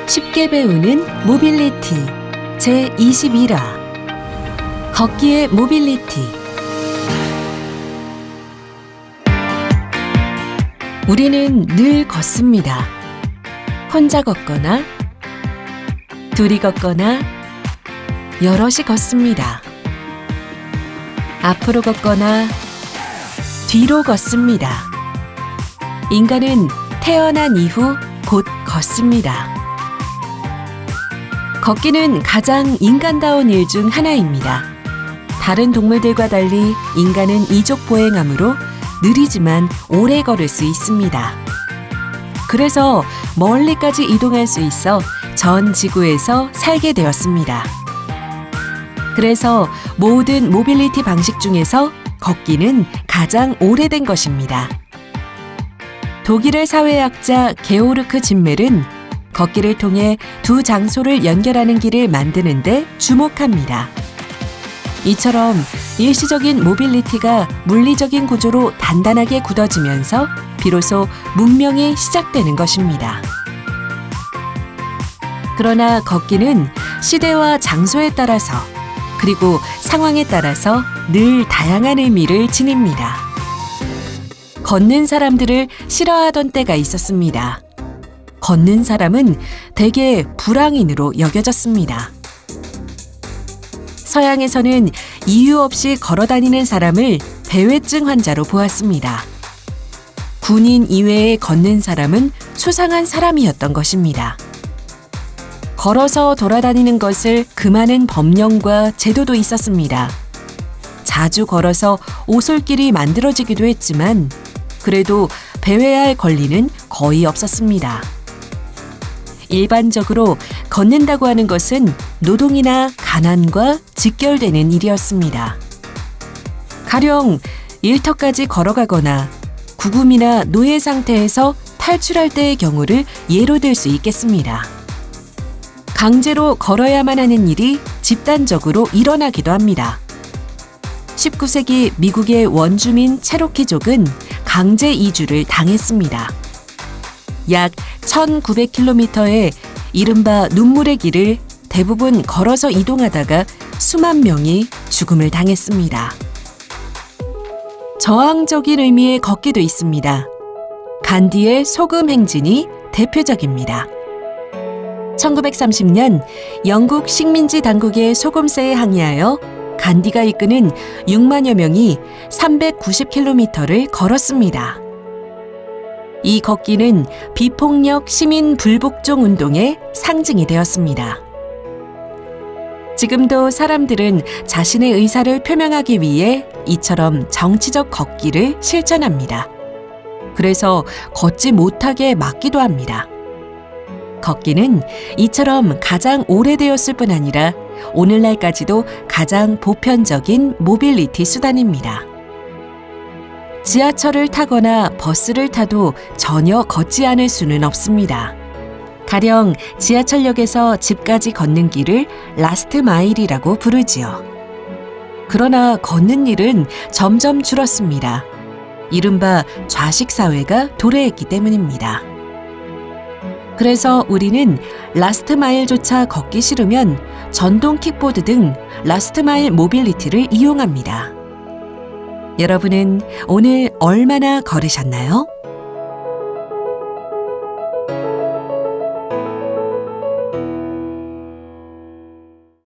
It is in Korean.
쉽게 배우는 모빌리티 제21화 걷기의 모빌리티. 우리는 늘 걷습니다. 혼자 걷거나 둘이 걷거나 여럿이 걷습니다. 앞으로 걷거나 뒤로 걷습니다. 인간은 태어난 이후 곧 걷습니다. 걷기는 가장 인간다운 일 중 하나입니다. 다른 동물들과 달리 인간은 이족 보행하므로 느리지만 오래 걸을 수 있습니다. 그래서 멀리까지 이동할 수 있어 전 지구에서 살게 되었습니다. 그래서 모든 모빌리티 방식 중에서 걷기는 가장 오래된 것입니다. 독일의 사회학자 게오르크 짐멜은 걷기를 통해 두 장소를 연결하는 길을 만드는 데 주목합니다. 이처럼 일시적인 모빌리티가 물리적인 구조로 단단하게 굳어지면서 비로소 문명이 시작되는 것입니다. 그러나 걷기는 시대와 장소에 따라서 그리고 상황에 따라서 늘 다양한 의미를 지닙니다. 걷는 사람들을 싫어하던 때가 있었습니다. 걷는 사람은 대개 불황인으로 여겨졌습니다. 서양에서는 이유 없이 걸어다니는 사람을 배회증 환자로 보았습니다. 군인 이외에 걷는 사람은 수상한 사람이었던 것입니다. 걸어서 돌아다니는 것을 금하는 법령과 제도도 있었습니다. 자주 걸어서 오솔길이 만들어지기도 했지만 그래도 배회할 권리는 거의 없었습니다. 일반적으로 걷는다고 하는 것은 노동이나 가난과 직결되는 일이었습니다. 가령 일터까지 걸어가거나 구금이나 노예 상태에서 탈출할 때의 경우를 예로 들 수 있겠습니다. 강제로 걸어야만 하는 일이 집단적으로 일어나기도 합니다. 19세기 미국의 원주민 체로키족은 강제 이주를 당했습니다. 약 1900km의 이른바 눈물의 길을 대부분 걸어서 이동하다가 수만 명이 죽음을 당했습니다. 저항적인 의미의 걷기도 있습니다. 간디의 소금 행진이 대표적입니다. 1930년 영국 식민지 당국의 소금세에 항의하여 간디가 이끄는 6만여 명이 390km를 걸었습니다. 이 걷기는 비폭력 시민 불복종 운동의 상징이 되었습니다. 지금도 사람들은 자신의 의사를 표명하기 위해 이처럼 정치적 걷기를 실천합니다. 그래서 걷지 못하게 막기도 합니다. 걷기는 이처럼 가장 오래되었을 뿐 아니라 오늘날까지도 가장 보편적인 모빌리티 수단입니다. 지하철을 타거나 버스를 타도 전혀 걷지 않을 수는 없습니다. 가령 지하철역에서 집까지 걷는 길을 라스트 마일이라고 부르지요. 그러나 걷는 일은 점점 줄었습니다. 이른바 좌식 사회가 도래했기 때문입니다. 그래서 우리는 라스트 마일조차 걷기 싫으면 전동 킥보드 등 라스트 마일 모빌리티를 이용합니다. 여러분은 오늘 얼마나 걸으셨나요?